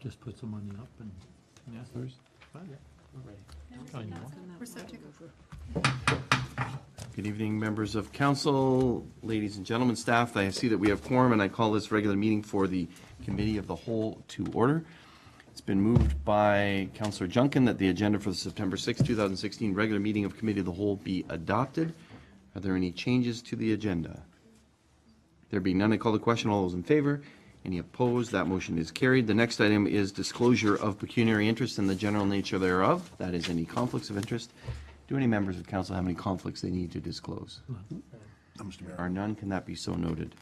Just put some money up and, yeah. Good evening, members of council, ladies and gentlemen, staff. I see that we have quorum, and I call this regular meeting for the Committee of the Whole to order. It's been moved by Councillor Junkin that the agenda for the September 6, 2016 regular meeting of Committee of the Whole be adopted. Are there any changes to the agenda? There being none, I call the question. All those in favor? Any opposed? That motion is carried. The next item is disclosure of pecuniary interest and the general nature thereof. That is any conflicts of interest. Do any members of council have any conflicts they need to disclose? Mr. Mayor. Are none? Can that be so noted?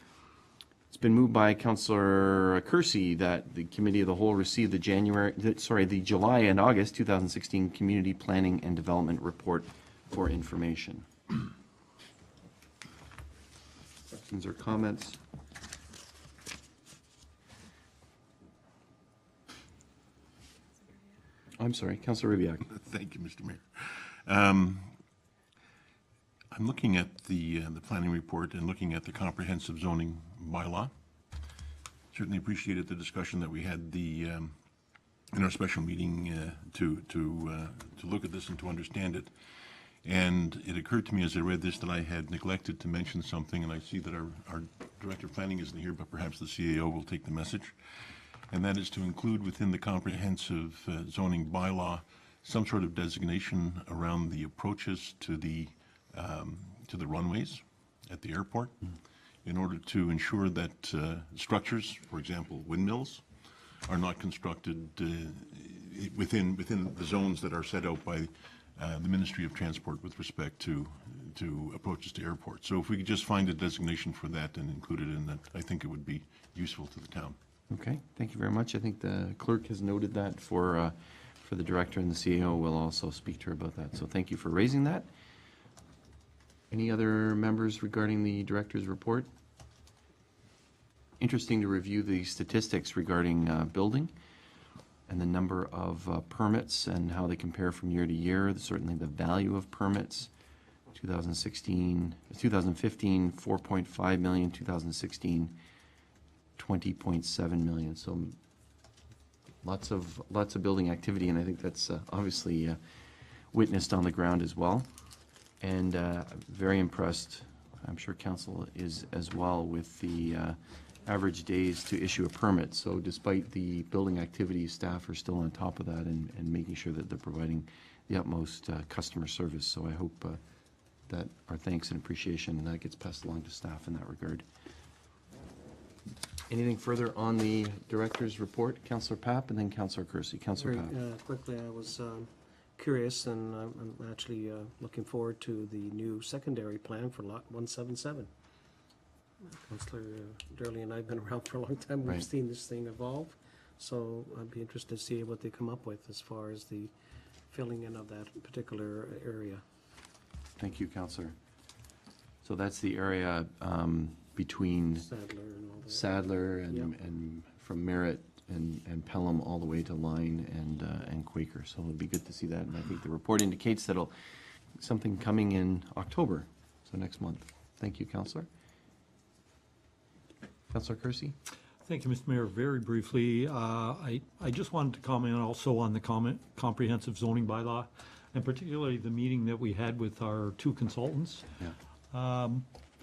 It's been moved by Councillor Kersey that the Committee of the Whole receive the July and August 2016 Community Planning and Development Report for information. Questions or comments? I'm sorry, Councillor Rybak. Thank you, Mr. Mayor. I'm looking at the planning report and looking at the comprehensive zoning bylaw. Certainly appreciated the discussion that we had in our special meeting to look at this and to understand it. And it occurred to me as I read this that I had neglected to mention something, and I see that our Director of Planning isn't here, but perhaps the CAO will take the message. And that is to include within the comprehensive zoning bylaw some sort of designation around the approaches to the runways at the airport in order to ensure that structures, for example, windmills, are not constructed within the zones that are set out by the Ministry of Transport with respect to approaches to airports. So if we could just find a designation for that and include it in that, I think it would be useful to the town. Okay, thank you very much. I think the clerk has noted that for the director, and the CAO will also speak to her about that. So thank you for raising that. Any other members regarding the director's report? Interesting to review the statistics regarding building and the number of permits and how they compare from year to year. Certainly the value of permits. 2015, 4.5 million, 2016, 20.7 million. So lots of building activity, and I think that's obviously witnessed on the ground as well. And very impressed, I'm sure council is as well, with the average days to issue a permit. So despite the building activity, staff are still on top of that and making sure that they're providing the utmost customer service. So I hope that our thanks and appreciation and that gets passed along to staff in that regard. Anything further on the director's report? Councillor Papp and then Councillor Kersey. Councillor Papp. Quickly, I was curious, and I'm actually looking forward to the new secondary plan for Lot 177. Councillor Durley and I have been around for a long time. We've seen this thing evolve, so I'd be interested to see what they come up with as far as the filling in of that particular area. Thank you, Councillor. So that's the area between Sadler and from Merritt and Pelham all the way to Line and Quaker. So it'll be good to see that. And I think the report indicates that something coming in October, so next month. Thank you, Councillor. Councillor Kersey. Thank you, Mr. Mayor. Very briefly, I just wanted to comment also on the comprehensive zoning bylaw, and particularly the meeting that we had with our two consultants. Yeah.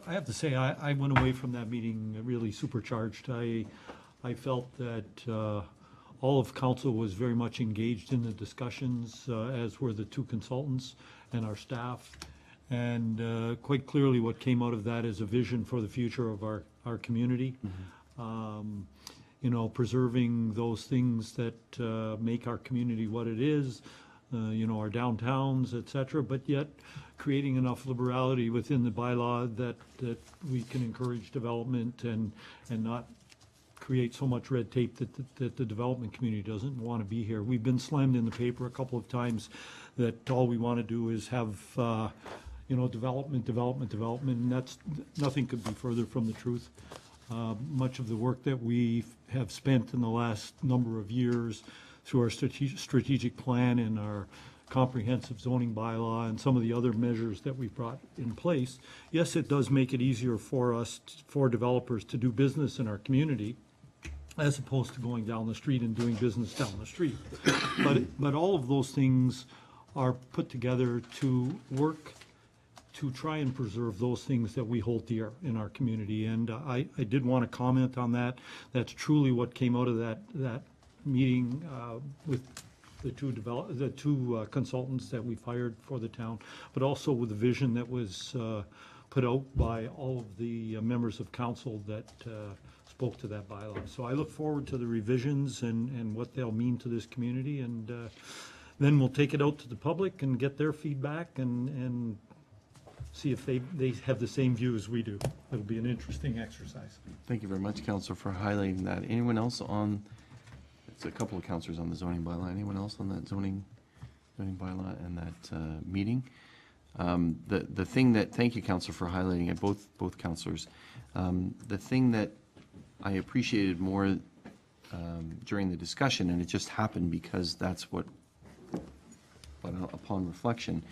I have to say, I went away from that meeting really supercharged. I felt that all of council was very much engaged in the discussions, as were the two consultants and our staff. And quite clearly what came out of that is a vision for the future of our community. Mm-hmm. You know, preserving those things that make our community what it is, you know, our downtowns, etc., but yet creating enough liberality within the bylaw that we can encourage development and not create so much red tape that the development community doesn't want to be here. We've been slammed in the paper a couple of times that all we want to do is have you know, development, and that's, nothing could be further from the truth. Much of the work that we have spent in the last number of years through our strategic plan and our comprehensive zoning bylaw and some of the other measures that we've brought in place, yes, it does make it easier for us, for developers to do business in our community, as opposed to going down the street and doing business down the street. But all of those things are put together to work to try and preserve those things that we hold dear in our community. And I did want to comment on that. That's truly what came out of that meeting with the two consultants that we've hired for the town, but also with the vision that was put out by all of the members of council that spoke to that bylaw. So I look forward to the revisions and what they'll mean to this community, and then we'll take it out to the public and get their feedback and see if they have the same view as we do. It'll be an interesting exercise. Thank you very much, Councillor, for highlighting that. Anyone else on, it's a couple of councillors on the zoning bylaw. Anyone else on that zoning bylaw and that meeting? The thing that, thank you, Councillor, for highlighting it, both councillors. The thing that I appreciated more during the discussion, and it just happened because that's what, but upon reflection,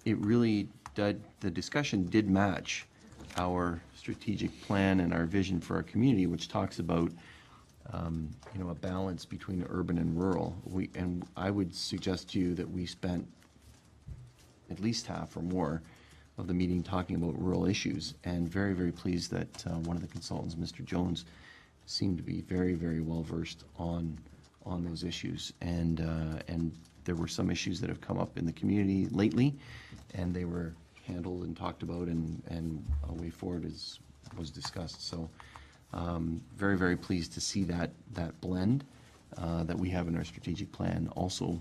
it really did, the discussion did match our strategic plan and our vision for our community, which talks about a balance between urban and rural. And I would suggest to you that we spent at least half or more of the meeting talking about rural issues, and very, very pleased that one of the consultants, Mr. Jones, seemed to be very, very well versed on those issues. And there were some issues that have come up in the community lately, and they were handled and talked about, and a way forward was discussed. So very, very pleased to see that blend that we have in our strategic plan also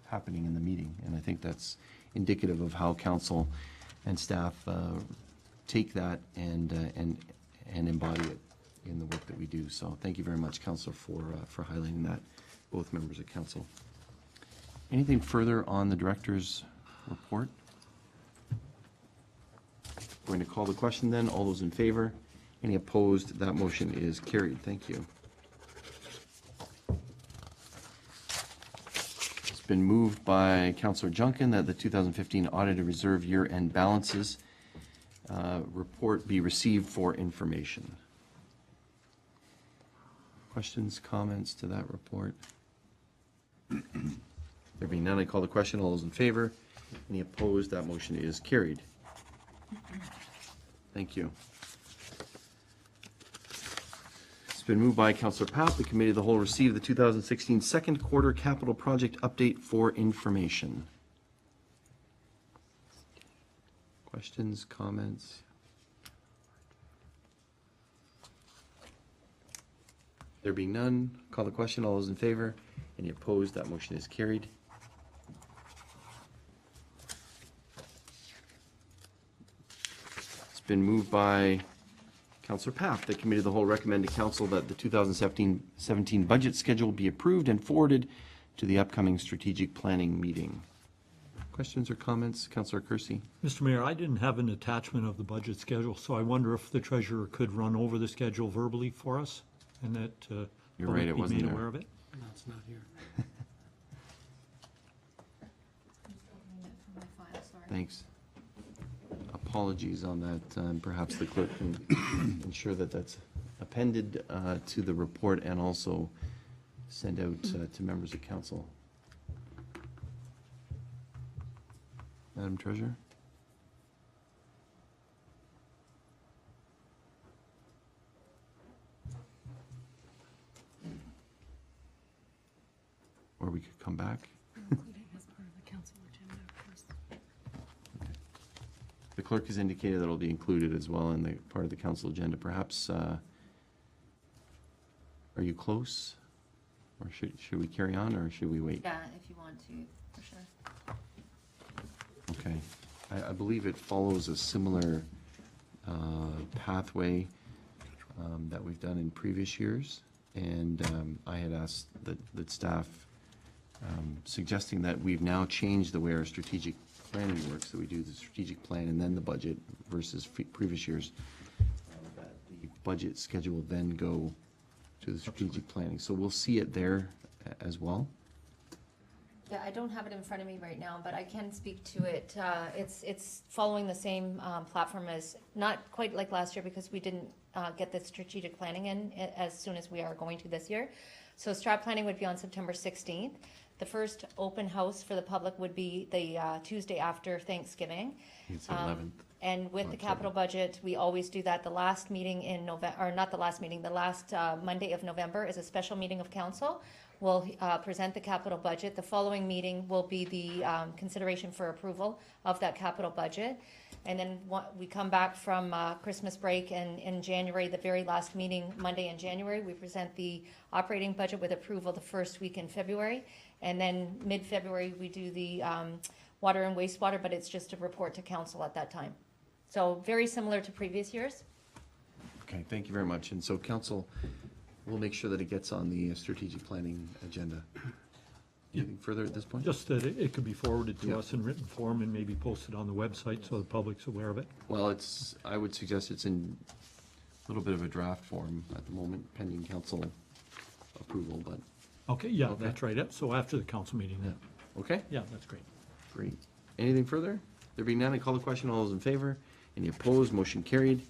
happening in the meeting. And I think that's indicative of how council and staff take that and embody it in the work that we do. So thank you very much, Councillor, for highlighting that, both members of council. Anything further on the director's report? Going to call the question then. All those in favor? Any opposed? That motion is carried. Thank you. It's been moved by Councillor Junkin that the 2015 Audited Reserve Year-End Balances report be received for information. Questions, comments to that report? There being none, I call the question. All those in favor? Any opposed? That motion is carried. Thank you. It's been moved by Councillor Papp. The Committee of the Whole received the 2016 second quarter capital project update for information. Questions, comments? There being none, call the question. All those in favor? Any opposed? That motion is carried. It's been moved by Councillor Papp. The Committee of the Whole recommend to Council that the 2017 budget schedule be approved and forwarded to the upcoming strategic planning meeting. Questions or comments? Councillor Kersey. Mr. Mayor, I didn't have an attachment of the budget schedule, so I wonder if the treasurer could run over the schedule verbally for us, and that You're right, it be wasn't made there. aware of it. No, it's not here. Thanks. Apologies on that. Perhaps the clerk can ensure that that's appended to the report and also send out to members of council. Madam Treasurer? Or we could come back. The clerk has indicated that it'll be included as well in the part of the council agenda. Perhaps, are you close? Or should we carry on, or should we wait? Yeah, if you want to, for sure. Okay. I believe it follows a similar pathway that we've done in previous years. And I had asked that staff, suggesting that we've now changed the way our strategic planning works, that we do the strategic plan and then the budget versus previous years. That the budget schedule will then go to the strategic planning. So we'll see it there as well. Yeah, I don't have it in front of me right now, but I can speak to it. It's following the same platform as, not quite like last year because we didn't get the strategic planning in as soon as we are going to this year. So strat planning would be on September 16th. The first open house for the public would be the Tuesday after Thanksgiving. It's the 11th. And with the capital budget, we always do that. The last meeting in November, or not the last meeting, the last Monday of November is a special meeting of council. We'll present the capital budget. The following meeting will be the consideration for approval of that capital budget. And then we come back from Christmas break, and in January, the very last meeting, Monday in January, we present the operating budget with approval the first week in February. And then mid-February, we do the water and wastewater, but it's just a report to council at that time. So very similar to previous years. Okay, thank you very much. And so council, we'll make sure that it gets on the strategic planning agenda. Anything further at this point? Just that it could be forwarded to Yeah. us in written form and maybe posted on the website so the public's aware of it. Well, I would suggest it's in a little bit of a draft form at the moment, pending council approval, but, Okay, yeah, Okay. that's right. So after the council meeting, then. okay? Yeah, that's great. Great. Anything further? There being none, I call the question. All those in favor? Any opposed? Motion carried.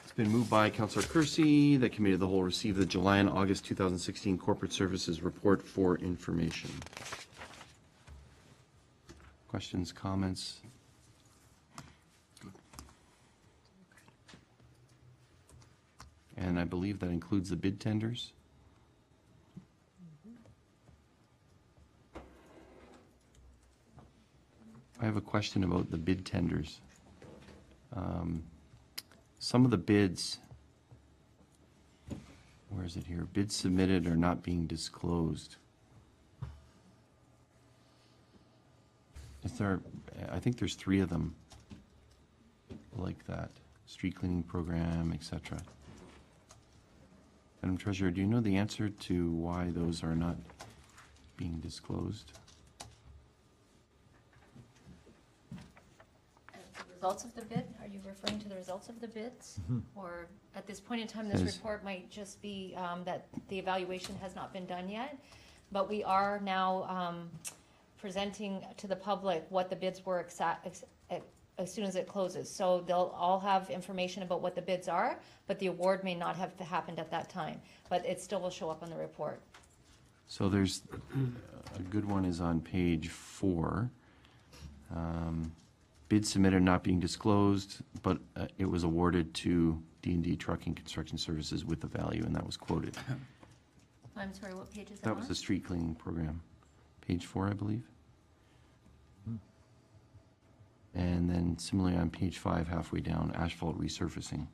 It's been moved by Councillor Kersey that Committee of the Whole receive the July and August 2016 Corporate Services Report for information. Questions, comments? And I believe that includes the bid tenders. I have a question about the bid tenders. Some of the bids, where is it here? Bids submitted are not being disclosed. Is there, I think there's 3 of them like that, street cleaning program, etc. Madam Treasurer, do you know the answer to why those are not being disclosed? The results of the bid, are you referring to the results of the bids? Or at this point in time, Says- this report might just be that the evaluation has not been done yet. But we are now presenting to the public what the bids were as soon as it closes. So they'll all have information about what the bids are, but the award may not have happened at that time. But it still will show up on the report. So there's, a good one is on page 4. Bid submitted not being disclosed, but it was awarded to D&D Trucking Construction Services with the value, and that was quoted. I'm sorry, what page is that That on? was the street cleaning program. Page 4, I believe. And then similarly on page 5, halfway down, asphalt resurfacing.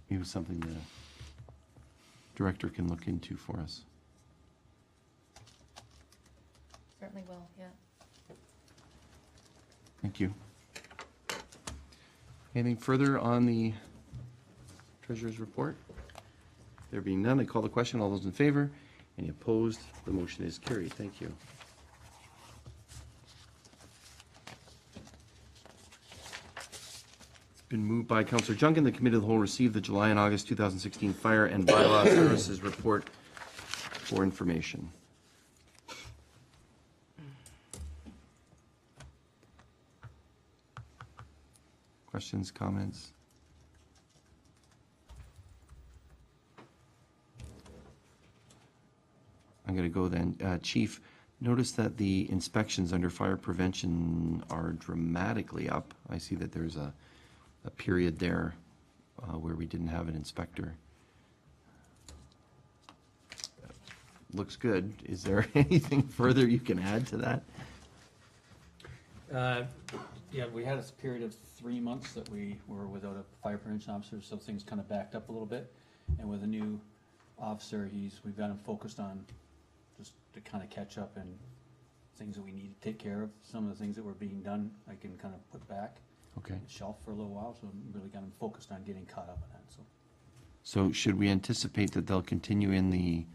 Maybe something the director can look into for us. Certainly will, yeah. Thank you. Anything further on the treasurer's report? There being none, I call the question. All those in favor? Any opposed? The motion is carried. Thank you. It's been moved by Councillor Junkin. The Committee of the Whole received the July and August 2016 Fire and Bylaw Services Report for information. Questions, comments? I'm going to go then. Chief, notice that the inspections under fire prevention are dramatically up. I see that there's a period there where we didn't have an inspector. Looks good. Is there anything further you can add to that? Yeah, we had a period of 3 months that we were without a fire prevention officer, so things kind of backed up a little bit. And with a new officer, we've got him focused on just to kind of catch up and things that we need to take care of. Some of the things that were being done, I can kind of put back Okay. on the shelf for a little while, so really got him focused on getting caught up on that, so. So should we anticipate that they'll continue in the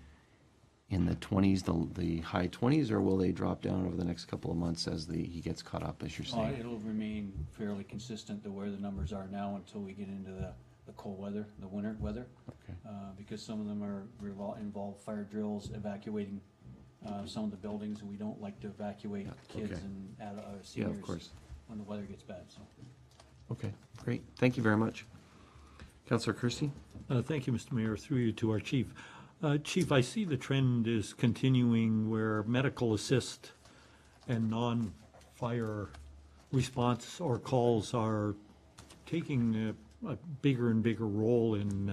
20s, the high 20s, or will they drop down over the next couple of months as he gets caught up, as you're saying? It'll remain fairly consistent to where the numbers are now until we get into the the cold weather, the winter weather. Okay. Because some of them involve fire drills, evacuating some of the buildings, and we don't like to evacuate kids Okay. and Yeah, seniors of course. when the weather gets bad, so. Okay, great. Thank you very much. Councillor Kirsty? Thank you, Mr. Mayor. Through you to our chief. Chief, I see the trend is continuing where medical assist and non-fire response or calls are taking a bigger and bigger role in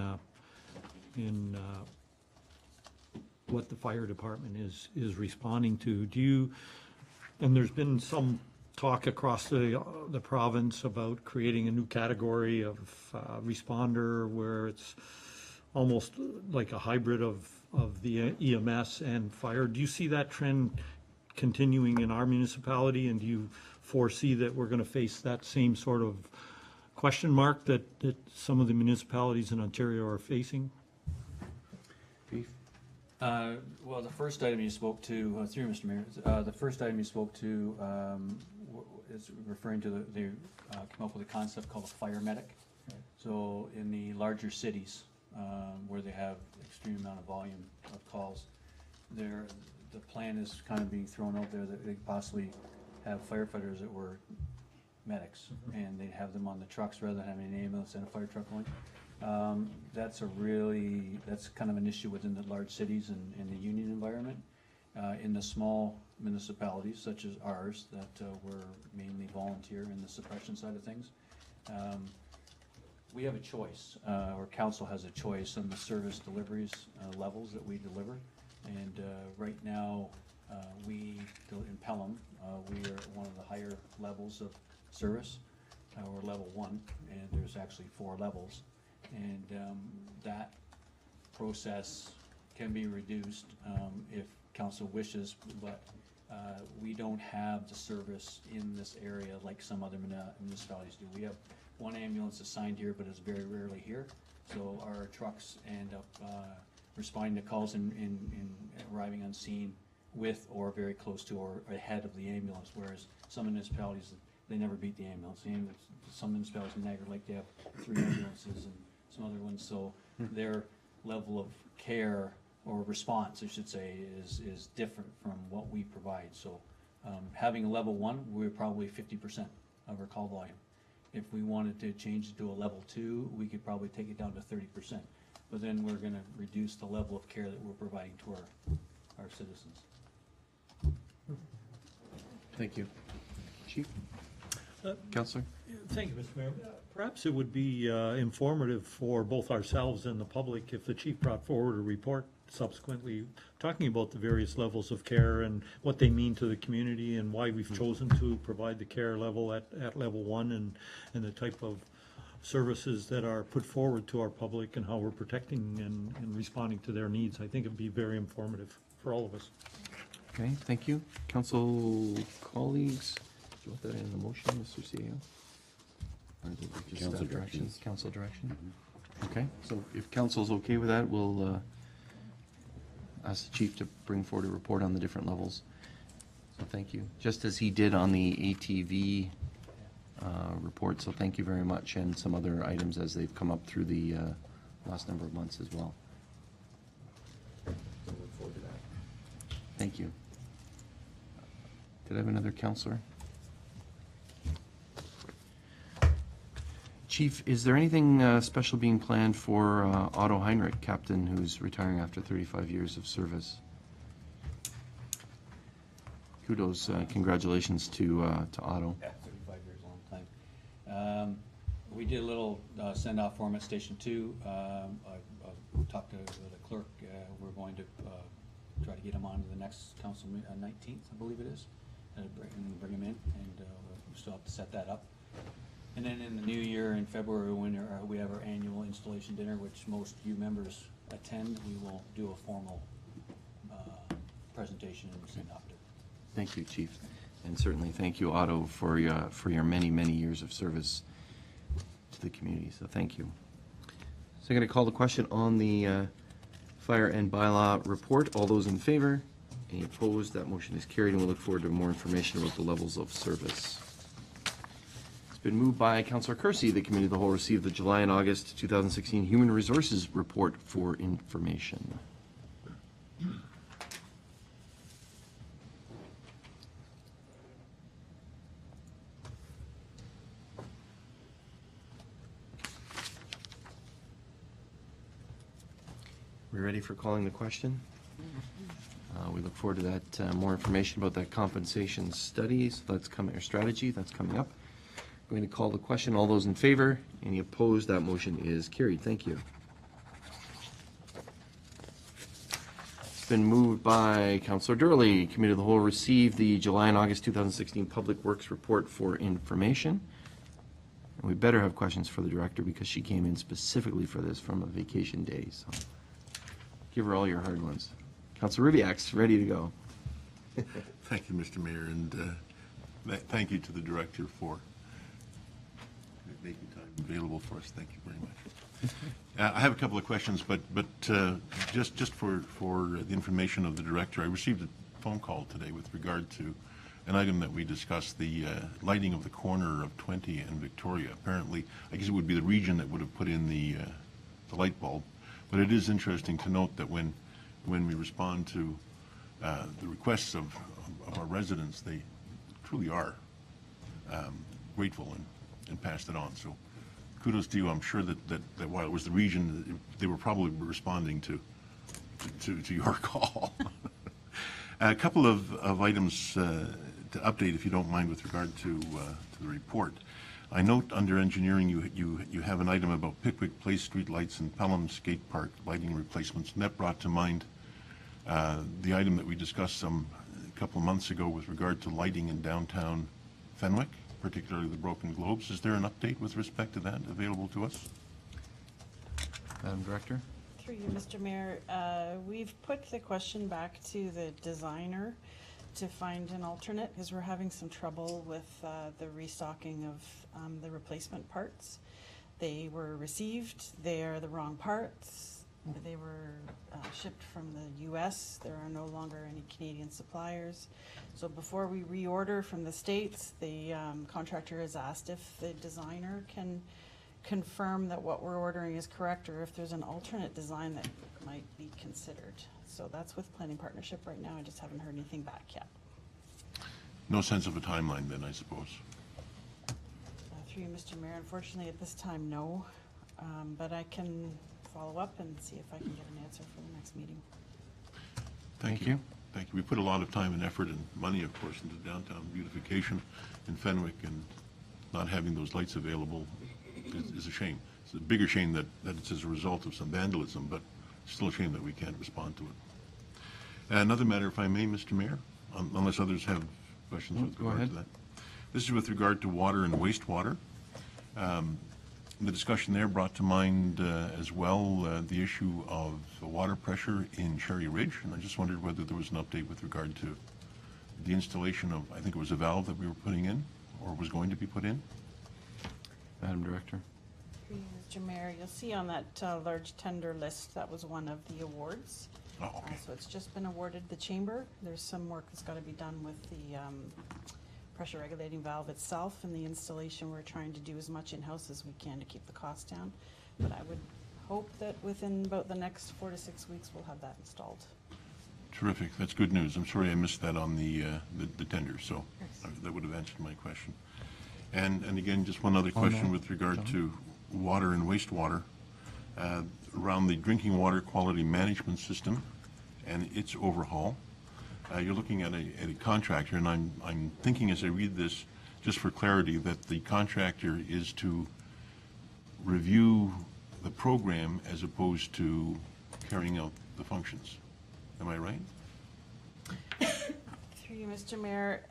what the fire department is responding to. Do you, and there's been some talk across the province about creating a new category of responder where it's almost like a hybrid of the EMS and fire. Do you see that trend continuing in our municipality, and do you foresee that we're going to face that same sort of question mark that some of the municipalities in Ontario are facing? Chief? Well, the first item you spoke to, through Mr. Mayor, the first item you spoke to is referring to they came up with a concept called a fire medic. So in the larger cities, where they have extreme amount of volume of calls, the plan is kind of being thrown out there that they possibly have firefighters that were medics, and they'd have them on the trucks rather than having an ambulance and a fire truck going. That's kind of an issue within the large cities and in the union environment. In the small municipalities such as ours that we're mainly volunteer in the suppression side of things, we have a choice, or council has a choice on the service deliveries levels that we deliver. And right now, in Pelham, we are at one of the higher levels of service. We're level 1, and there's actually 4 levels. And that process can be reduced if council wishes, but we don't have the service in this area like some other municipalities do. We have one ambulance assigned here, but it's very rarely here. So our trucks end up responding to calls and arriving on scene with or very close to or ahead of the ambulance, whereas some municipalities, they never beat the ambulance. Some municipalities in Niagara Lake, they have 3 ambulances and some other ones, so their level of care or response, I should say, is different from what we provide. So having a level 1, we're probably 50% of our call volume. If we wanted to change it to a level 2, we could probably take it down to 30%. But then we're going to reduce the level of care that we're providing to our citizens. Thank you. Chief? Councillor? Thank you, Mr. Mayor. Perhaps it would be informative for both ourselves and the public if the chief brought forward a report subsequently talking about the various levels of care and what they mean to the community and why we've chosen to provide the care level at level 1 and the type of services that are put forward to our public and how we're protecting and responding to their needs. I think it'd be very informative for all of us. Okay, thank you. Council colleagues, do you want that in the motion, Mr. CEO? Or is it just Council directions? Council direction? Okay, so if council's okay with that, we'll ask the chief to bring forward a report on the different levels. So thank you. Just as he did on the ATV report, so thank you very much, and some other items as they've come up through the last number of months as well. So look forward to that. Thank you. Did I have another counselor? Chief, is there anything special being planned for Otto Heinrich, captain who's retiring after 35 years of service? Kudos, congratulations to Otto. Yeah, 35 years, a long time. We did a little send-off for him at Station 2. I've talked to the clerk. We're going to try to get him on to the next council meeting, 19th, I believe it is, and bring him in, and we still have to set that up. And then in the new year, in February, when we have our annual installation dinner, which most you members attend, we will do a formal presentation and send off to. Thank you, Chief. And certainly thank you, Otto, for your many, many years of service to the community. So thank you. So I'm going to call the question on the fire and bylaw report. All those in favor? Any opposed? That motion is carried, and we'll look forward to more information about the levels of service. It's Been moved by Councillor Kersey, the Committee of the Whole received the July and August 2016 Human Resources Report for information. We ready for calling the question? We look forward to that, more information about that compensation study, so that's coming, or strategy, that's coming up. Going to call the question. All those in favor? Any opposed? That motion is carried. Thank you. It's been moved by Councillor Durley. Committee of the Whole received the July and August 2016 Public Works Report for information. And we better have questions for the director because she came in specifically for this from a vacation day. So give her all your hard ones. Councillor Rivak's ready to go. Thank you, Mr. Mayor, and thank you to the director for making time available for us. Thank you very much. I have a couple of questions, but just for the information of the director, I received a phone call today with regard to an item that we discussed, the lighting of the corner of 20 and Victoria. Apparently, I guess it would be the region that would have put in the light bulb, but it is interesting to note that when we respond to the requests of our residents, they truly are grateful and passed it on. So kudos to you. I'm sure that while it was the region, they were probably responding to your call. A couple of items to update, if you don't mind, with regard to the report. I note under engineering you have an item about Pickwick Place street lights and Pelham Skate Park lighting replacements, and that brought to mind the item that we discussed a couple of months ago with regard to lighting in downtown Fenwick, particularly the Broken Globes. Is there an update with respect to that available to us? Madam Director? Through you, Mr. Mayor, we've put the question back to the designer to find an alternate because we're having some trouble with the restocking of the replacement parts. They were received, they are the wrong parts. They were shipped from the US. There are no longer any Canadian suppliers. So before we reorder from the States, the contractor has asked if the designer can confirm that what we're ordering is correct or if there's an alternate design that might be considered. So that's with Planning Partnership right now. I just haven't heard anything back yet. No sense of a timeline then, I suppose. Through you, Mr. Mayor, unfortunately at this time, no. But I can follow up and see if I can get an answer for the next meeting. Thank you. Thank you. We put a lot of time and effort and money, of course, into downtown beautification in Fenwick, and not having those lights available is a shame. It's a bigger shame that it's as a result of some vandalism, but still a shame that we can't respond to it. Another matter, if I may, Mr. Mayor, unless others have questions with Go regard ahead. to that. This is with regard to water and wastewater. The discussion there brought to mind as well the issue of the water pressure in Cherry Ridge, and I just wondered whether there was an update with regard to the installation of, I think it was a valve that we were putting in, or was going to be put in. Madam Director? Through you, Mr. Mayor, you'll see on that large tender list, that was one of the awards. Oh, okay. So it's just been awarded the chamber. There's some work that's got to be done with the pressure regulating valve itself and the installation. We're trying to do as much in-house as we can to keep the cost down. But I would hope that within about the next 4 to 6 weeks, we'll have that installed. Terrific. That's good news. I'm sorry I missed that on the tender, so that would have answered my question. And again, just one other question with regard to water and wastewater. Around the drinking water quality management system and its overhaul. You're looking at a contractor, and I'm thinking as I read this, just for clarity, that the contractor is to review the program as opposed to carrying out the functions. Am I right? Through you, Mr. Mayor,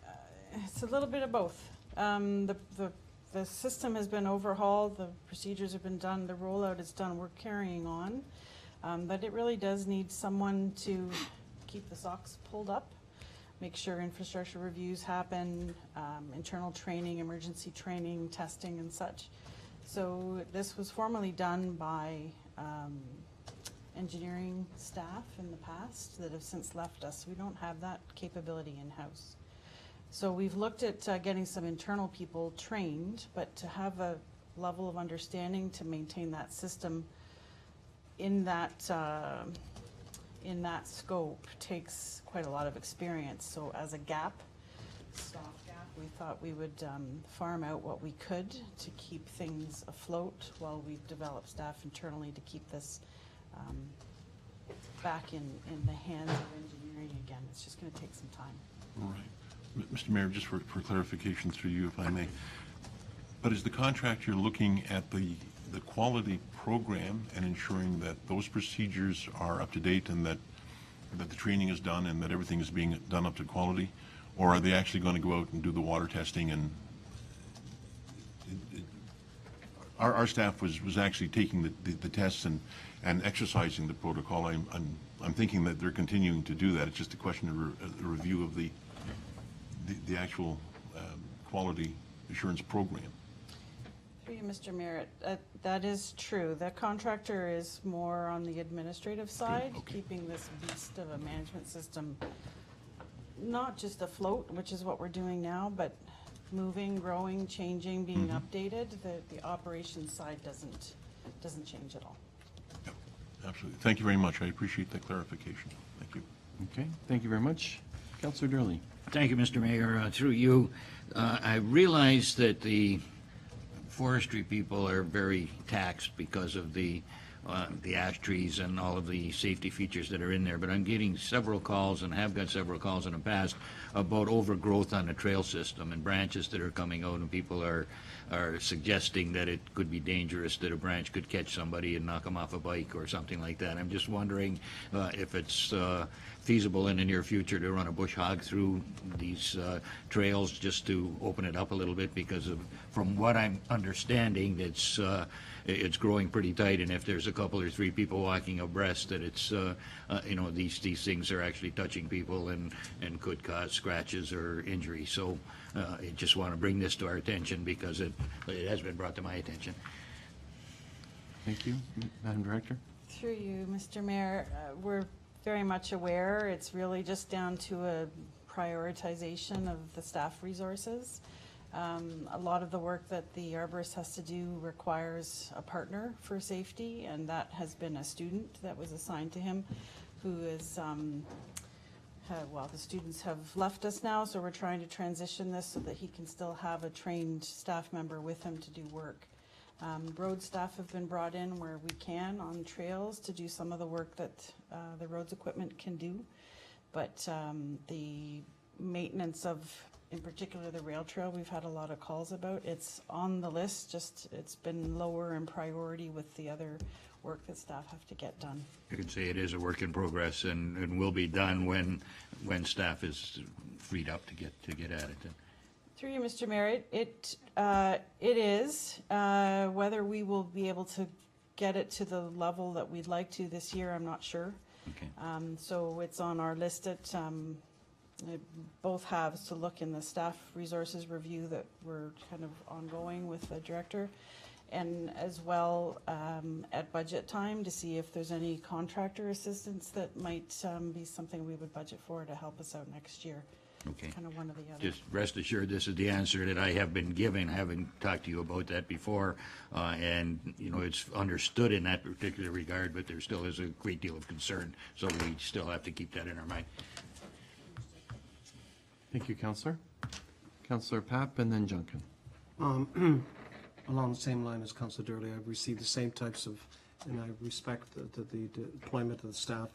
it's a little bit of both. The system has been overhauled, the procedures have been done, the rollout is done, we're carrying on. But it really does need someone to keep the socks pulled up, make sure infrastructure reviews happen, internal training, emergency training, testing and such. So this was formerly done by engineering staff in the past that have since left us. We don't have that capability in-house. So we've looked at getting some internal people trained, but to have a level of understanding to maintain that system in that scope takes quite a lot of experience. So as a stopgap, we thought we would farm out what we could to keep things afloat while we develop staff internally to keep this back in the hands of engineering again. It's just going to take some time. All right. Mr. Mayor, just for clarification through you, if I may. But is the contractor looking at the quality program and ensuring that those procedures are up to date and that the training is done and that everything is being done up to quality? Or are they actually going to go out and do the water testing? And our staff was actually taking the tests and exercising the protocol. I'm thinking that they're continuing to do that. It's just a question of a review of the actual quality assurance program. Through you, Mr. Mayor, that is true. The contractor is more on the administrative side, okay. keeping this beast of a management system not just afloat, which is what we're doing now, but moving, growing, changing, being updated. The operations side doesn't change at all. Yep, absolutely. Thank you very much. I appreciate that clarification. Thank you. Okay, thank you very much. Councillor Durley. Thank you, Mr. Mayor. Through you, I realize that the forestry people are very taxed because of the ash trees and all of the safety features that are in there, but I'm getting several calls and have got several calls in the past about overgrowth on the trail system and branches that are coming out, and people are suggesting that it could be dangerous, that a branch could catch somebody and knock them off a bike or something like that. I'm just wondering if it's feasible in the near future to run a bush hog through these trails just to open it up a little bit, because from what I'm understanding, it's growing pretty tight, and if there's a couple or three people walking abreast, that it's these things are actually touching people and could cause scratches or injury. So I just want to bring this to our attention because it has been brought to my attention. Thank you. Madam Director. Through you, Mr. Mayor, we're very much aware. It's really just down to a prioritization of the staff resources. A lot of the work that the arborist has to do requires a partner for safety, and that has been a student that was assigned to him who is, the students have left us now, so we're trying to transition this so that he can still have a trained staff member with him to do work. Road staff have been brought in where we can on trails to do some of the work that the roads equipment can do, but the maintenance of, in particular, the rail trail, we've had a lot of calls about. It's on the list, just it's been lower in priority with the other work that staff have to get done. You could say it is a work in progress and will be done when staff is freed up to get at it. Through you, Mr. Mayor, it is. Whether we will be able to get it to the level that we'd like to this year, I'm not sure. Okay. So it's on our list at both halves to look in the staff resources review that we're kind of ongoing with the director, and as well at budget time to see if there's any contractor assistance that might be something we would budget for to help us out next year. Okay. Kind of one or the other. Just rest assured, this is the answer that I have been given, having talked to you about that before, and it's understood in that particular regard, but there still is a great deal of concern, so we still have to keep that in our mind. Thank you, Councillor. Councillor Papp and then Junkin. Along the same line as Councillor Durley, I've received the same types of, and I respect the deployment of the staff,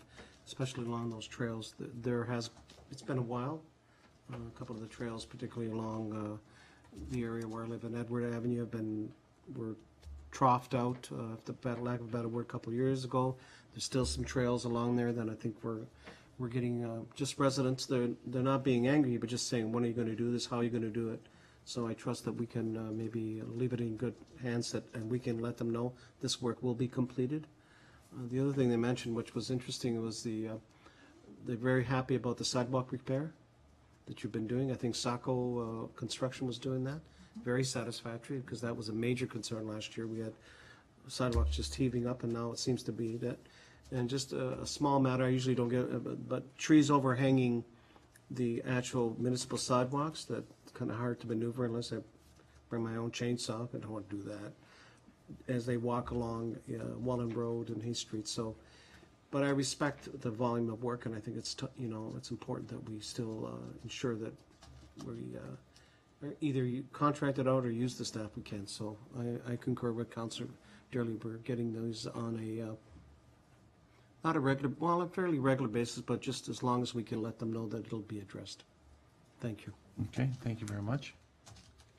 especially along those trails. It's been a while. A couple of the trails, particularly along the area where I live in Edward Avenue, were troughed out, for lack of a better word, a couple of years ago. There's still some trails along there that I think we're getting just residents. They're not being angry, but just saying, when are you going to do this? How are you going to do it? So I trust that we can maybe leave it in good hands, and we can let them know this work will be completed. The other thing they mentioned, which was interesting, was they're very happy about the sidewalk repair that you've been doing. I think Saco Construction was doing that. Very satisfactory, because that was a major concern last year. We had sidewalks just heaving up, and now it seems to be that. And just a small matter, I usually don't get, but trees overhanging the actual municipal sidewalks, that kind of hard to maneuver unless I bring my own chainsaw. I don't want to do that as they walk along Welland Road and Hayes Street. So, but I respect the volume of work, and I think it's it's important that we still ensure that we either contract it out or use the staff we can. So I concur with Councillor Durley. We're getting those on a not a regular, well, a fairly regular basis, but just as long as we can let them know that it'll be addressed. Thank you. Okay, thank you very much.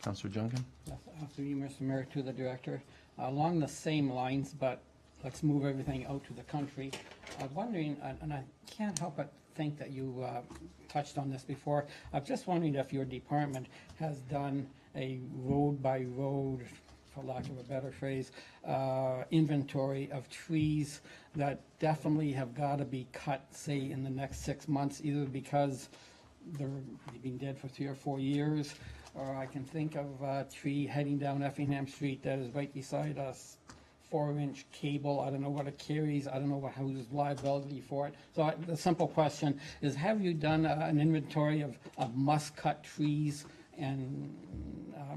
Councillor Junkin? Yes, through you, Mr. Mayor, to the director. Along the same lines, but let's move everything out to the country. I was wondering, and I can't help but think that you touched on this before. I'm just wondering if your department has done a road-by-road, for lack of a better phrase, inventory of trees that definitely have got to be cut, say, in the next 6 months, either because they've been dead for 3 or 4 years, or I can think of a tree heading down Effingham Street that is right beside us, 4-inch cable. I don't know what it carries. I don't know who's liability for it. So the simple question is, have you done an inventory of must-cut trees? And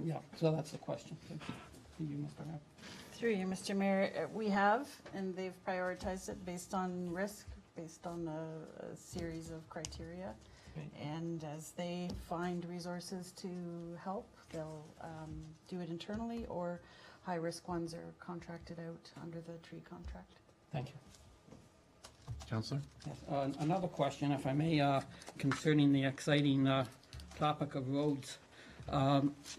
yeah, so that's the question. To you, Mr. Mayor. Through you, Mr. Mayor, we have, and they've prioritized it based on risk, based on a series of criteria. Okay. And as they find resources to help, they'll do it internally, or high-risk ones are contracted out under the tree contract. Thank you. Councillor? Yes, another question, if I may, concerning the exciting topic of roads.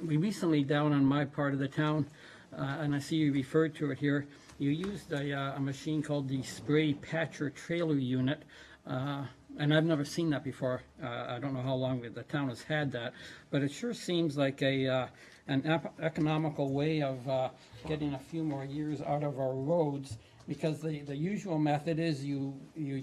We recently, down on my part of the town, and I see you referred to it here, you used a machine called the Spray Patcher Trailer Unit, and I've never seen that before. I don't know how long the town has had that, but it sure seems like an economical way of getting a few more years out of our roads, because the usual method is you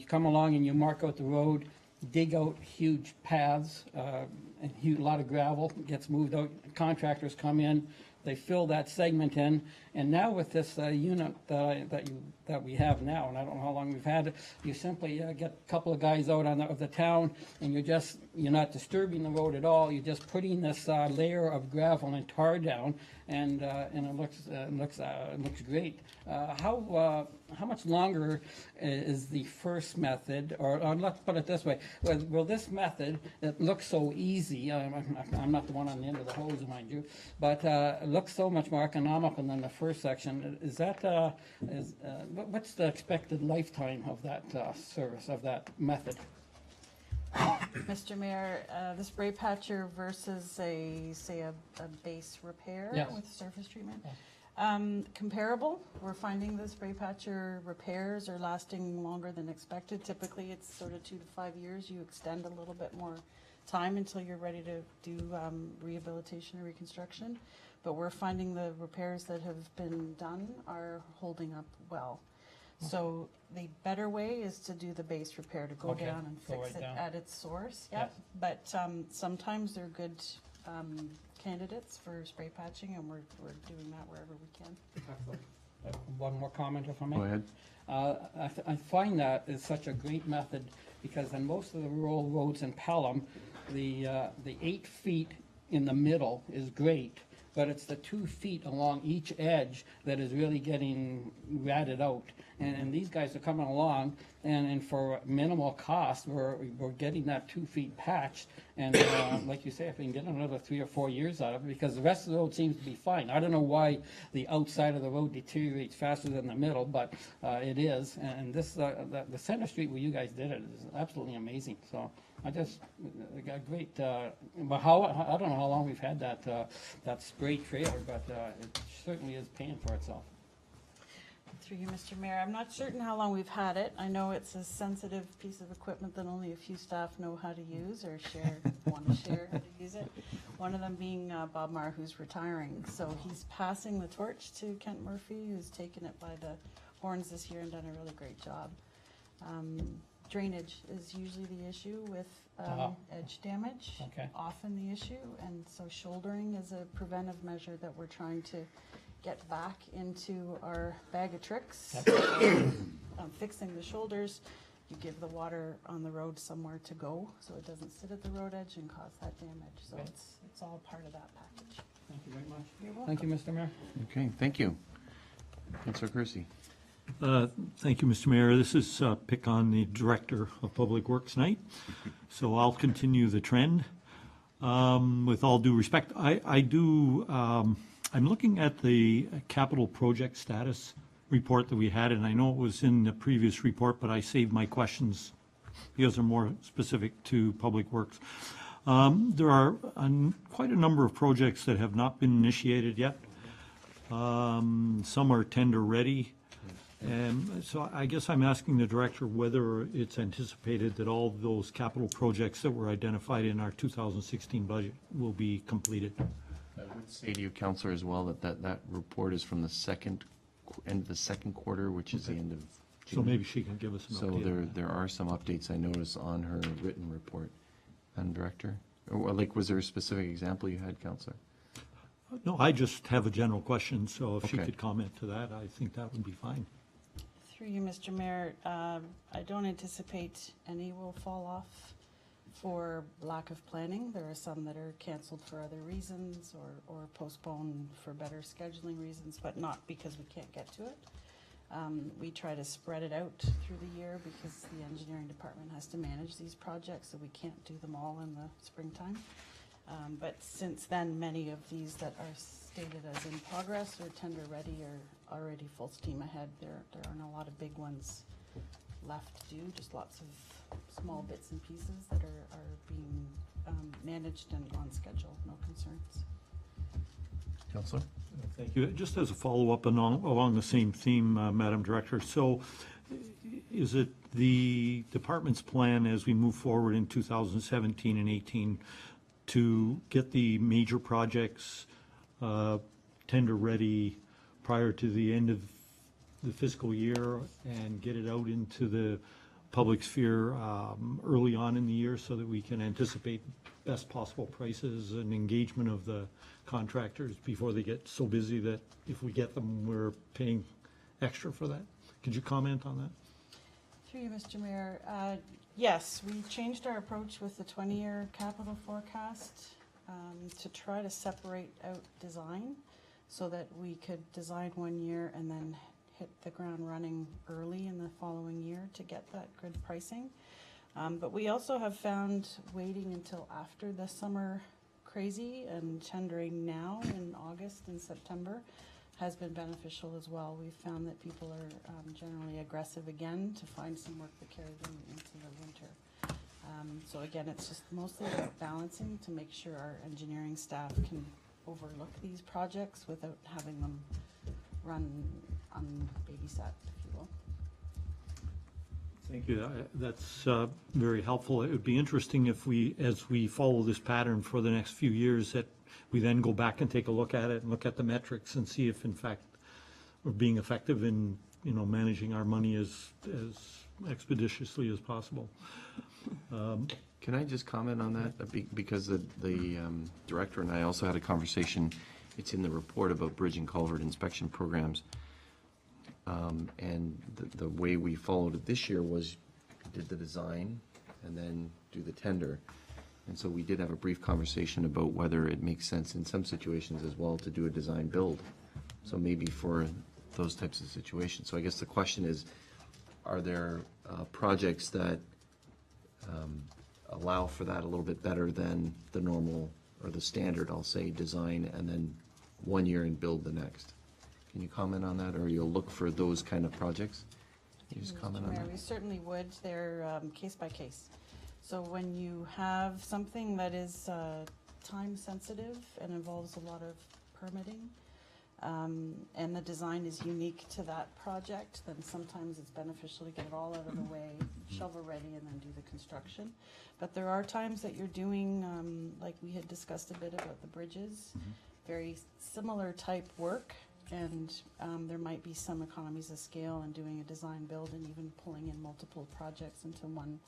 come along and you mark out the road, dig out huge paths, and a lot of gravel gets moved out. Contractors come in, they fill that segment in, and now with this unit that we have now, and I don't know how long we've had it, you simply get a couple of guys out of the town, and you're not disturbing the road at all. You're just putting this layer of gravel and tar down, and it looks great. How much longer is the first method, or let's put it this way: will this method, it looks so easy? I'm not the one on the end of the hose, mind you, but it looks so much more economical than the first section. Is that what's the expected lifetime of that service, of that method? Mr. Mayor, the spray patcher versus a base repair Yes. with surface treatment. Comparable. We're finding the spray patcher repairs are lasting longer than expected. Typically, it's sort of 2 to 5 years. You extend a little bit more time until you're ready to do rehabilitation or reconstruction. But we're finding the repairs that have been done are holding up well. So the better way is to do the base repair, to go Okay, down and go fix right it down. at its source. Yes. But sometimes they're good candidates for spray patching, and we're doing that wherever we can. One more comment, if I may. Go ahead. I find that is such a great method, because on most of the rural roads in Pelham, the 8 feet in the middle is great, but it's the 2 feet along each edge that is really getting ratted out. And these guys are coming along, and for minimal cost, we're getting that 2 feet patched. And like you say, if we can get another 3 or 4 years out of it, because the rest of the road seems to be fine. I don't know why the outside of the road deteriorates faster than the middle, but it is. And this, the center street where you guys did it is absolutely amazing. So I just got great. But I don't know how long we've had that spray trailer, but it certainly is paying for itself. Through you, Mr. Mayor, I'm not certain how long we've had it. I know it's a sensitive piece of equipment that only a few staff know how to use or want to share how to use it. One of them being Bob Marr, who's retiring. So he's passing the torch to Kent Murphy, who's taken it by the horns this year and done a really great job. Drainage is usually the issue with edge damage, Okay. often the issue, and so shouldering is a preventive measure that we're trying to get back into our bag of tricks. Fixing the shoulders, you give the water on the road somewhere to go, so it doesn't sit at the road edge and cause that damage. So Okay. it's all part of that package. Thank you very much. You're welcome. Thank you, Mr. Mayor. Okay, thank you. Councilor Kersey. Thank you, Mr. Mayor. This is pick on the Director of Public Works night, so I'll continue the trend. With all due respect, I'm looking at the capital project status report that we had, and I know it was in the previous report, but I saved my questions because they're more specific to Public Works. There are quite a number of projects that have not been initiated yet. Some are tender ready. And so I guess I'm asking the director whether it's anticipated that all those capital projects that were identified in our 2016 budget will be completed. I would say to you, Councilor, as well, that report is from the end of the second quarter, which is the end of June. So maybe she can give us an So update. on there are some updates I noticed on her written report. Madam Director? Or like, was there a specific example you had, Councilor? that. No, I just have a general question, so if she Okay. could comment to that, I think that would be fine. Through you, Mr. Mayor, I don't anticipate any will fall off for lack of planning. There are some that are canceled for other reasons or postponed for better scheduling reasons, but not because we can't get to it. We try to spread it out through the year because the engineering department has to manage these projects, so we can't do them all in the springtime. But since then, many of these that are stated as in progress or tender ready are already full steam ahead. There aren't a lot of big ones left to do, just lots of small bits and pieces that are being managed and on schedule. No concerns. Councilor? Thank you. Just as a follow-up along the same theme, Madam Director, so is it the department's plan as we move forward in 2017 and 18 to get the major projects tender-ready prior to the end of the fiscal year and get it out into the public sphere early on in the year so that we can anticipate best possible prices and engagement of the contractors before they get so busy that if we get them, we're paying extra for that? Could you comment on that? Through you, Mr. Mayor, yes, we changed our approach with the 20-year capital forecast to try to separate out design so that we could design 1 year and then hit the ground running early in the following year to get that good pricing. But we also have found waiting until after the summer crazy and tendering now in August and September has been beneficial as well. We've found that people are generally aggressive again to find some work to carry them into the winter. So again, it's just mostly about balancing to make sure our engineering staff can overlook these projects without having them run unbabysat, if you will. Thank you. That's very helpful. It would be interesting if we, as we follow this pattern for the next few years, that we then go back and take a look at it and look at the metrics and see if in fact we're being effective in, managing our money as expeditiously as possible. Can I just comment on that? Because the director and I also had a conversation, it's in the report about bridge and culvert inspection programs. And the way we followed it this year was did the design and then do the tender. And so we did have a brief conversation about whether it makes sense in some situations as well to do a design build. So maybe for those types of situations. So I guess the question is, are there projects that allow for that a little bit better than the normal or the standard, I'll say, design and then 1 year and build the next? Can you comment on that, or you'll look for those kind of projects? Can you just comment on Mr. Mayor, that? we certainly would. They're case by case. So when you have something that is time sensitive and involves a lot of permitting, and the design is unique to that project, then sometimes it's beneficial to get it all out of the way, shovel ready, and then do the construction. But there are times that you're doing, like we had discussed a bit about the bridges, very similar type work, and there might be some economies of scale in doing a design build and even pulling in multiple projects into one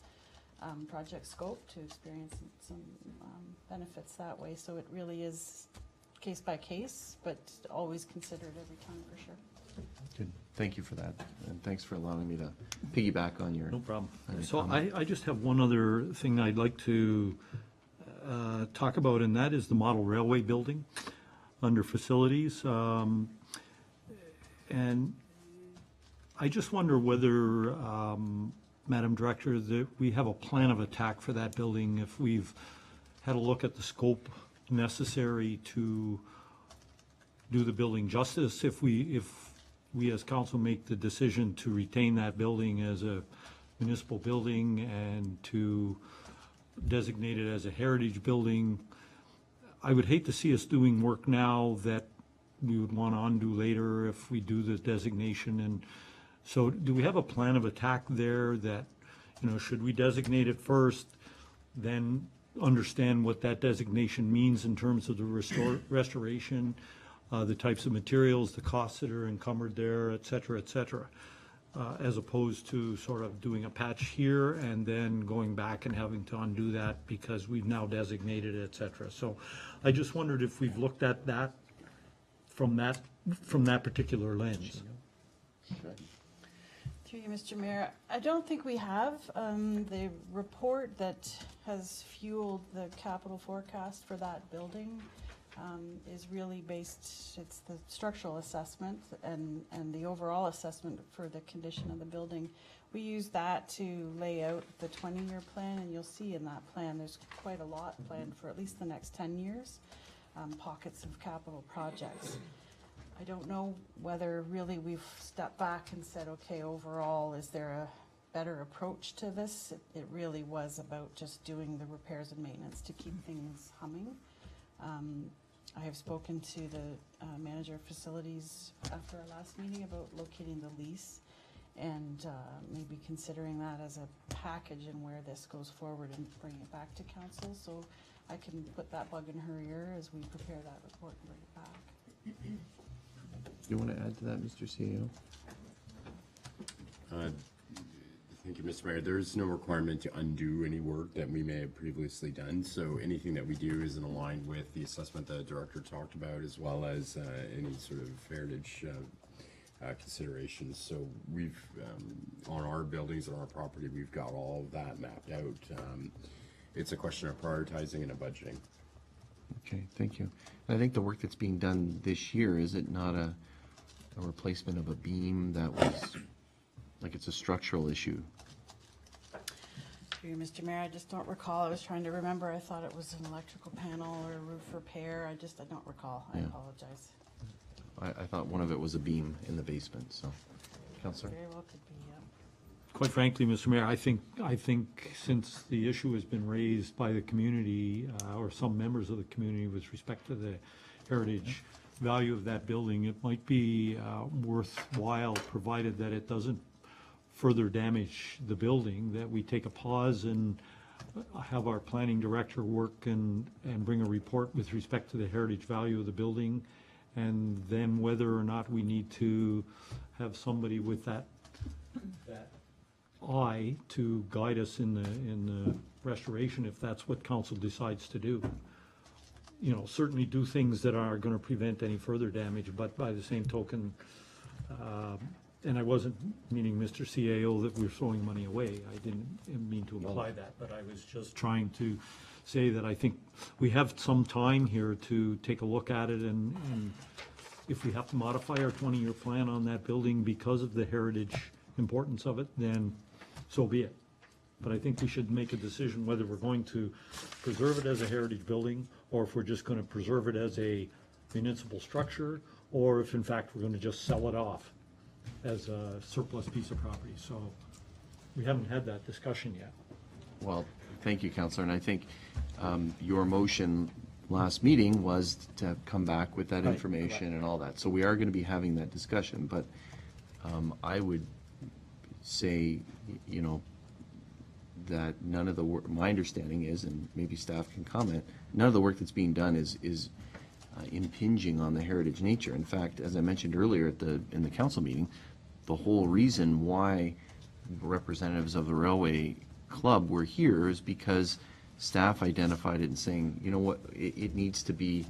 project scope to experience some benefits that way. So it really is case by case, but always considered every time for sure. Good. Thank you for that, and thanks for allowing me to piggyback on your. No problem. on your So comment. I just have one other thing I'd like to talk about, and that is the model railway building under facilities. And I just wonder whether, Madam Director, that we have a plan of attack for that building, if we've had a look at the scope necessary to do the building justice, if we as council make the decision to retain that building as a municipal building and to designate it as a heritage building. I would hate to see us doing work now that we would want to undo later if we do the designation. And so do we have a plan of attack there that, should we designate it first, then understand what that designation means in terms of the restoration, the types of materials, the costs that are encumbered there, et cetera, as opposed to sort of doing a patch here and then going back and having to undo that because we've now designated it, et cetera. So I just wondered if we've looked at that from that particular lens. Through you, Mr. Mayor, I don't think we have. The report that has fueled the capital forecast for that building is really based, it's the structural assessment and the overall assessment for the condition of the building. We use that to lay out the 20-year plan, and you'll see in that plan there's quite a lot planned for at least the next 10 years, pockets of capital projects. I don't know whether really we've stepped back and said, okay, overall, is there a better approach to this? It really was about just doing the repairs and maintenance to keep things humming. I have spoken to the manager of facilities after our last meeting about locating the lease and maybe considering that as a package and where this goes forward and bring it back to council. So I can put that bug in her ear as we prepare that report and bring it back. You want to add to that, Mr. CEO? Thank you, Mr. Mayor. There is no requirement to undo any work that we may have previously done. So anything that we do is in line with the assessment that the director talked about, as well as any sort of heritage considerations. So we've, on our buildings and our property, we've got all of that mapped out. It's a question of prioritizing and of budgeting. Okay, thank you. I think the work that's being done this year, is it not a replacement of a beam that was, like it's a structural issue? Through you, Mr. Mayor, I just don't recall. I was trying to remember. I thought it was an electrical panel or a roof repair. I don't recall. I Yeah. apologize. I thought one of it was a beam in the basement, so. Counselor? Very well could be, yeah. Quite frankly, Mr. Mayor, I think since the issue has been raised by the community, or some members of the community with respect to the heritage value of that building, it might be worthwhile, provided that it doesn't further damage the building, that we take a pause and have our planning director work and bring a report with respect to the heritage value of the building, and then whether or not we need to have somebody with that eye to guide us in the restoration, if that's what council decides to do. Certainly do things that are going to prevent any further damage, but by the same token, and I wasn't meaning, Mr. CAO, that we're throwing money away. I didn't mean to imply that, but I was just trying to say that I think we have some time here to take a look at it, and if we have to modify our 20-year plan on that building because of the heritage importance of it, then so be it. But I think we should make a decision whether we're going to preserve it as a heritage building, or if we're just going to preserve it as a municipal structure, or if in fact we're going to just sell it off as a surplus piece of property. So we haven't had that discussion yet. Well, thank you, Counselor, and I think your motion last meeting was to come back with that Right, information and all that. So we are going to be having that discussion, but I would say, that none of the work, my understanding is, and maybe staff can comment, none of the work that's being done is impinging on the heritage nature. In fact, as I mentioned earlier in the council meeting, the whole reason why representatives of the Railway Club were here is because staff identified it and saying, you know what, it needs to be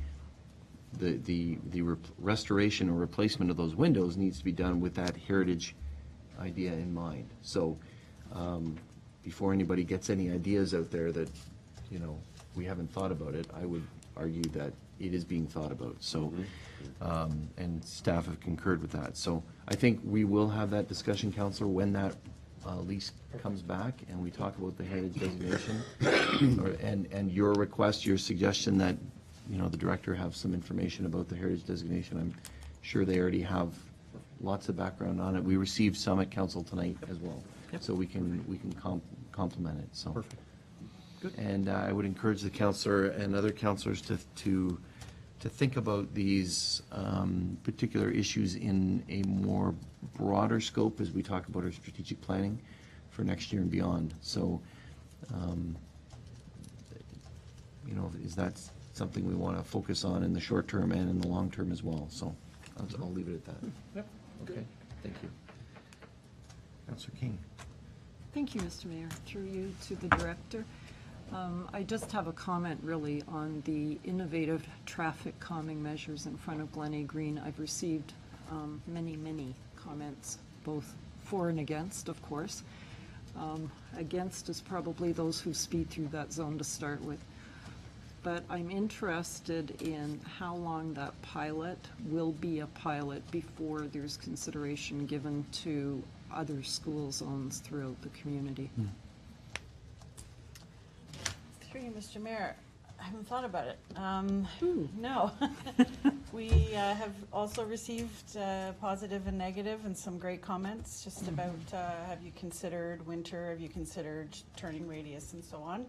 restoration or replacement of those windows needs to be done with that heritage idea in mind. So, before anybody gets any ideas out there that, you know, we haven't thought about it, I would argue that it is being thought about. So, and staff have concurred with that. So I think we will have that discussion, Counselor, when that lease comes back and we talk about the heritage designation. And your request, your suggestion that, you know, the director have some information about the heritage designation. I'm sure they already have lots of background on it. We received some at council tonight as well. So we can complement it, so. Perfect. Good. And I would encourage the counselor and other counselors to think about these particular issues in a more broader scope as we talk about our strategic planning for next year and beyond. So, you know, is that something we want to focus on in the short term and in the long term as well? So I'll leave it at that. Yep. Okay, thank you. Counselor King. Thank you, Mr. Mayor. Through you to the director. I just have a comment really on the innovative traffic calming measures in front of Glen A. Green. I've received many comments, both for and against, of course. Against is probably those who speed through that zone to start with. But I'm interested in how long that pilot will be a pilot before there's consideration given to other school zones throughout the community. Through you, Mr. Mayor, I haven't thought about it. No. We have also received positive and negative and some great comments just about have you considered winter, have you considered turning radius and so on.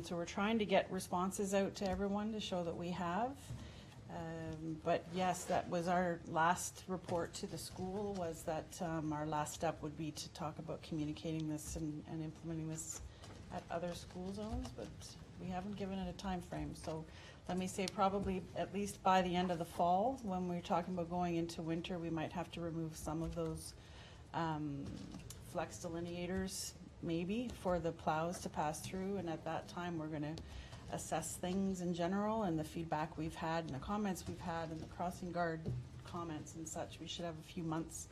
So we're trying to get responses out to everyone to show that we have. But yes, that was our last report to the school, was that our last step would be to talk about communicating this and implementing this at other school zones, but we haven't given it a time frame. So let me say probably at least by the end of the fall, when we're talking about going into winter, we might have to remove some of those flex delineators maybe for the plows to pass through, and at that time we're going to assess things in general and the feedback we've had and the comments we've had and the crossing guard comments and such. We should have a few months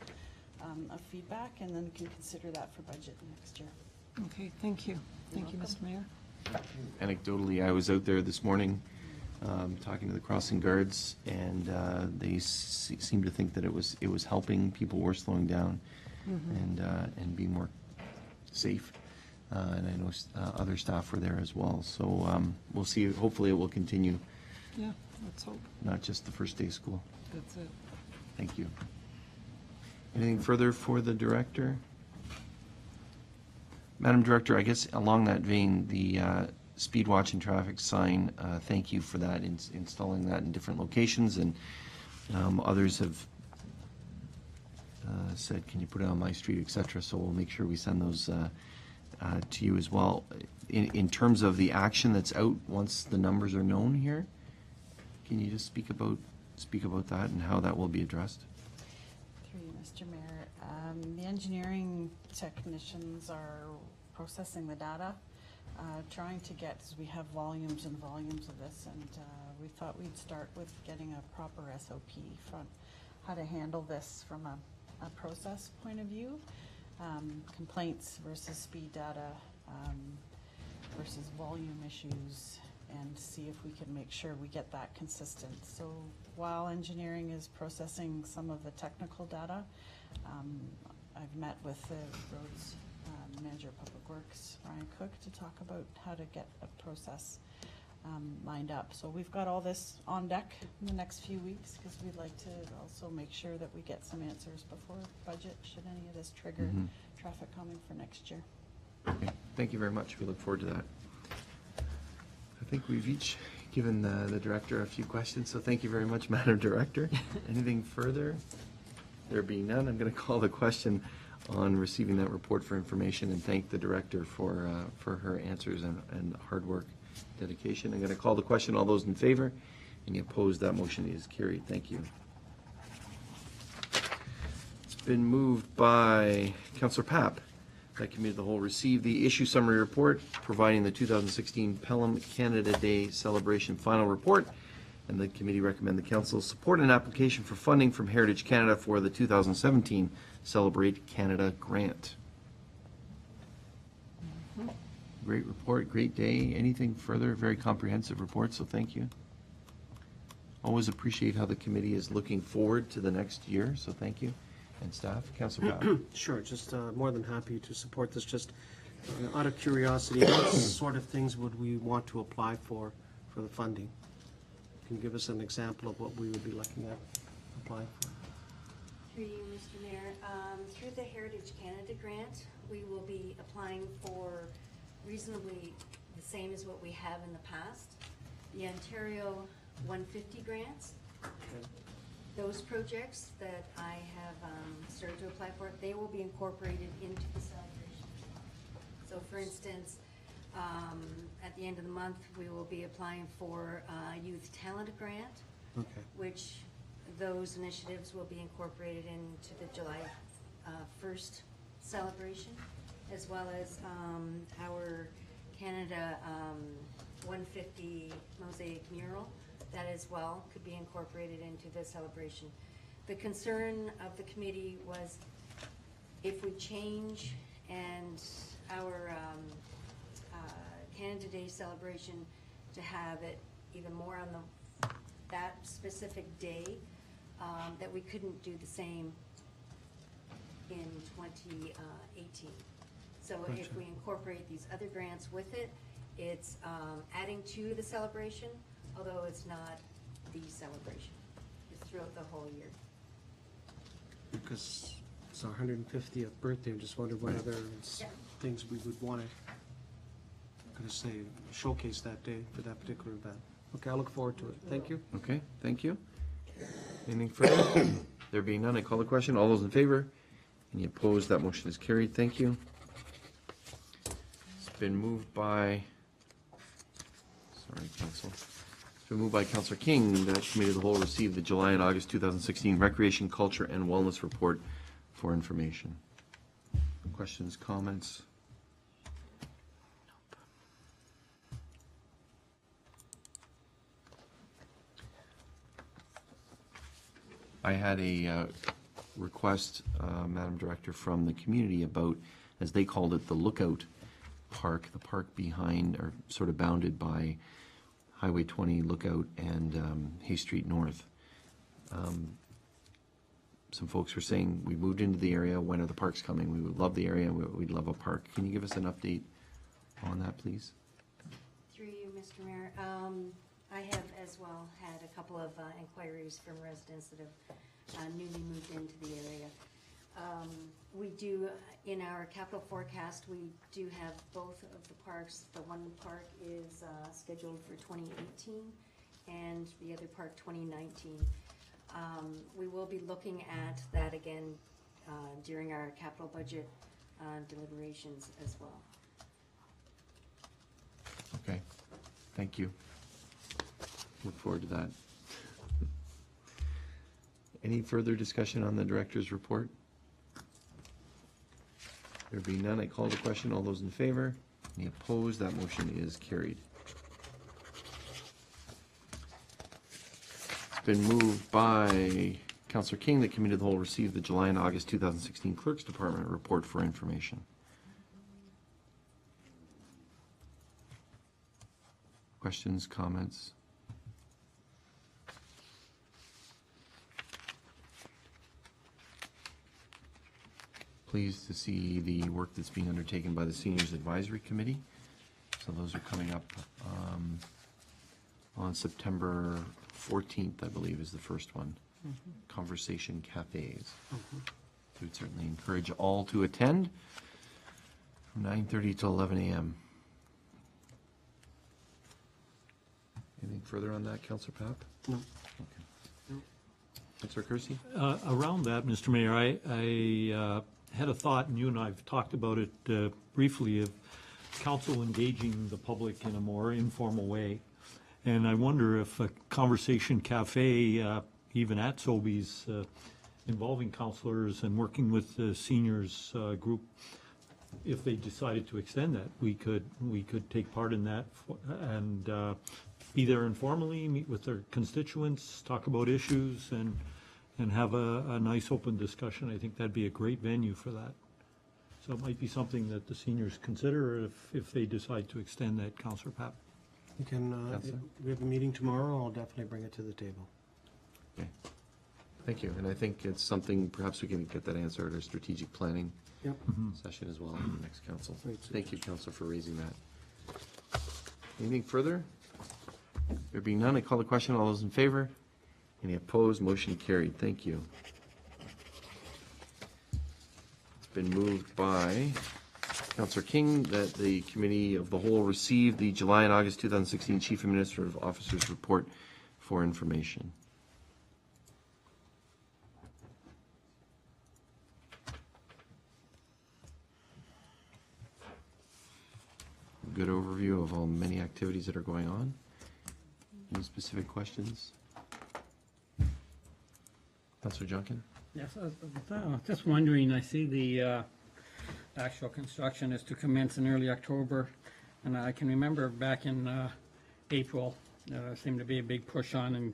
of feedback, and then can consider that for budget next year. Okay, thank you. Thank you, Mr. Mayor. Anecdotally, I was out there this morning talking to the crossing guards, and they seemed to think that it was helping. People were slowing down and being more safe. And I know other staff were there as well. So we'll see. Hopefully it will continue. Yeah, let's hope. Not just the first day of school. That's it. Thank you. Anything further for the director? Madam Director, I guess along that vein, the speed watch and traffic sign, thank you for that, installing that in different locations, and others have said, can you put it on my street, etc. So we'll make sure we send those to you as well. In terms of the action that's out once the numbers are known here, can you just speak about that and how that will be addressed? Through you, Mr. Mayor. The engineering technicians are processing the data, trying to get, as we have volumes and volumes of this, and we thought we'd start with getting a proper SOP from how to handle this from a process point of view. Complaints versus speed data versus volume issues, and see if we can make sure we get that consistent. So while engineering is processing some of the technical data, I've met with the roads manager of Public Works, Ryan Cook, to talk about how to get a process lined up. So we've got all this on deck in the next few weeks, because we'd like to also make sure that we get some answers before budget, should any of this trigger traffic calming for next year. Okay. Thank you very much. We look forward to that. I think we've each given the director a few questions, so thank you very much, Madam Director. Anything further? There being none, I'm going to call the question on receiving that report for information, and thank the director for her answers and hard work, dedication. I'm going to call the question. All those in favor? Any opposed? That motion is carried. Thank you. It's been moved by Councillor Papp that Committee of the Whole receive the issue summary report providing the 2016 Pelham Canada Day celebration final report and the committee recommend the council support an application for funding from Heritage Canada for the 2017 Celebrate Canada Grant. Great report, great day. Anything further? Very comprehensive report, so thank you. Always appreciate how the committee is looking forward to the next year, so thank you. And staff, Councilor Powell. Sure, just more than happy to support this. Just out of curiosity, what sort of things would we want to apply for the funding? Can you give us an example of what we would be looking at applying for? Through you, Mr. Mayor, through the Heritage Canada grant, we will be applying for reasonably the same as what we have in the past. The Ontario 150 grants, those projects that I have started to apply for, they will be incorporated into the celebration. So for instance, at the end of the month, we will be applying for a youth talent grant, which those initiatives will be incorporated into the July 1st celebration, as well as our Canada 150 mosaic mural. That as well could be incorporated into the celebration. The concern of the committee was if we change and our Canada Day celebration to have it even more on that specific day, that we couldn't do the same in 2018. So if we incorporate these other grants with it, it's adding to the celebration, although it's not the celebration. It's throughout the whole year. Because it's our 150th birthday, I just wondered what other things we would want to, I'm going to say, showcase that day for that particular event. Okay, I look forward to it. Thank you. Okay, thank you. Anything further? There being none, I call the question. All those in favor? Any opposed? That motion is carried. Thank you. It's been moved by, sorry, Council. It's been moved by Councillor King that Committee of the Whole receive the July and August 2016 Recreation, Culture, and Wellness Report for information. Questions, comments? I had a request, Madam Director, from the community about, as they called it, the Lookout Park, the park behind, or sort of bounded by Highway 20 Lookout and Hay Street North. Some folks were saying, we moved into the area, when are the parks coming? We would love the area, we'd love a park. Can you give us an update on that, please? Through you, Mr. Mayor, I have as well had a couple of inquiries from residents that have newly moved into the area. We do, in our capital forecast, we do have both of the parks. The one park is scheduled for 2018 and the other park 2019. We will be looking at that again during our capital budget deliberations as well. Okay, thank you. Look forward to that. Any further discussion on the director's report? There being none, I call the question. All those in favor? Any opposed? That motion is carried. It's been moved by Councillor King that Committee of the Whole receive the July and August 2016 Clerk's Department report for information. Questions, comments? Pleased to see the work that's being undertaken by the Seniors Advisory Committee. So those are coming up on September 14th, I believe, is the first one. Conversation Cafes. We would certainly encourage all to attend from 9:30 to 11 a.m. Anything further on that, Councillor Papp? No. Okay. Councillor Kersey? Around that, Mr. Mayor, I had a thought, and you and I have talked about it briefly, of council engaging the public in a more informal way. And I wonder if a conversation cafe, even at Sobeys, involving councillors and working with the seniors group, if they decided to extend that, we could take part in that and be there informally, meet with their constituents, talk about issues, and have a nice open discussion. I think that'd be a great venue for that. So it might be something that the seniors consider if they decide to extend that, Councillor Papp. We can, we have a meeting tomorrow, I'll definitely bring it to the table. Okay. Thank you, and I think it's something, perhaps we can get that answer at our strategic planning Yep. session as well in the next council. Great Thank you, Councillor, for raising that. Anything further? There being none, I call the question. All those in favor? Any opposed? Motion carried. Thank you. It's been moved by Councillor King that the Committee of the Whole receive the July and August 2016 Chief Administrative Officer's Report for information. Good overview of all many activities that are going on. Any specific questions? Councillor Junkin? Yes, I was just wondering, I see the actual construction is to commence in early October, and I can remember back in April, there seemed to be a big push on and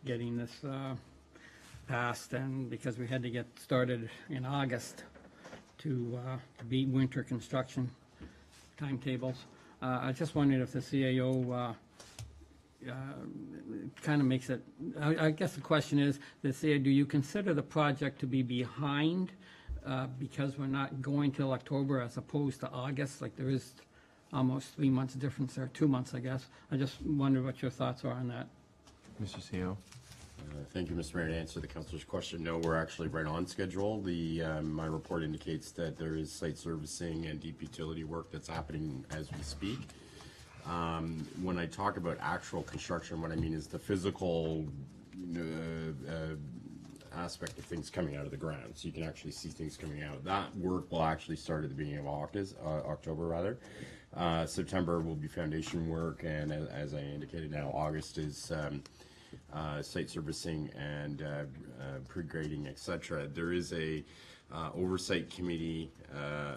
getting this passed, and because we had to get started in August to beat winter construction timetables. I just wondered if the CAO kind of makes it, I guess the question is, the CAO, do you consider the project to be behind because we're not going till October as opposed to August? Like there is almost 3 months difference there, 2 months, I guess. I just wonder what your thoughts are on that. Mr. CEO? Thank you, Mr. Mayor. To answer the councillor's question, no, we're actually right on schedule. My report indicates that there is site servicing and deep utility work that's happening as we speak. When I talk about actual construction, what I mean is the physical aspect of things coming out of the ground. So you can actually see things coming out. That work will actually start at the beginning of October rather. September will be foundation work, and as I indicated now, August is site servicing and pre-grading, etc. There is a oversight committee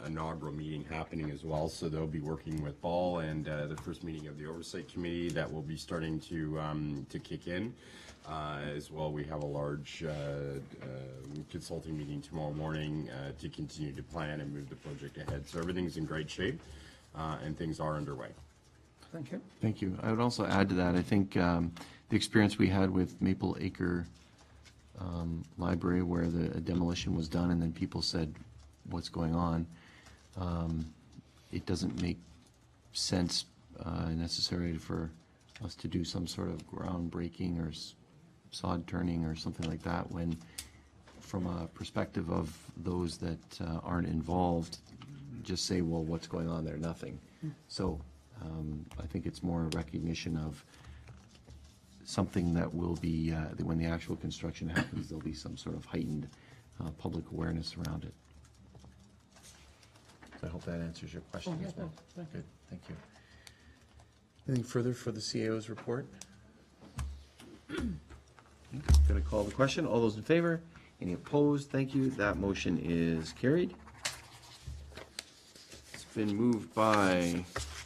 inaugural meeting happening as well, so they'll be working with Ball and the first meeting of the oversight committee that will be starting to kick in. As well, we have a large consulting meeting tomorrow morning to continue to plan and move the project ahead. So everything's in great shape and things are underway. Thank you. Thank you. I would also add to that, I think the experience we had with Maple Acre Library, where a demolition was done and then people said, what's going on? It doesn't make sense necessarily for us to do some sort of groundbreaking or sod turning or something like that when, from a perspective of those that aren't involved, just say, well, what's going on there? Nothing. So I think it's more a recognition of something that will be, when the actual construction happens, there'll be some sort of heightened public awareness around it. So I hope that answers your question as well. Good, thank you. Anything further for the CAO's report? Going to call the question. All those in favor? Any opposed? Thank you. That motion is carried. It's been moved by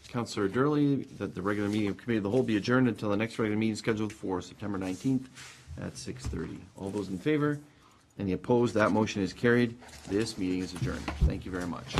Councillor Durley that the regular meeting of Committee of the Whole be adjourned until the next regular meeting scheduled for September 19th at 6:30. All those in favor? Any opposed? That motion is carried. This meeting is adjourned. Thank you very much.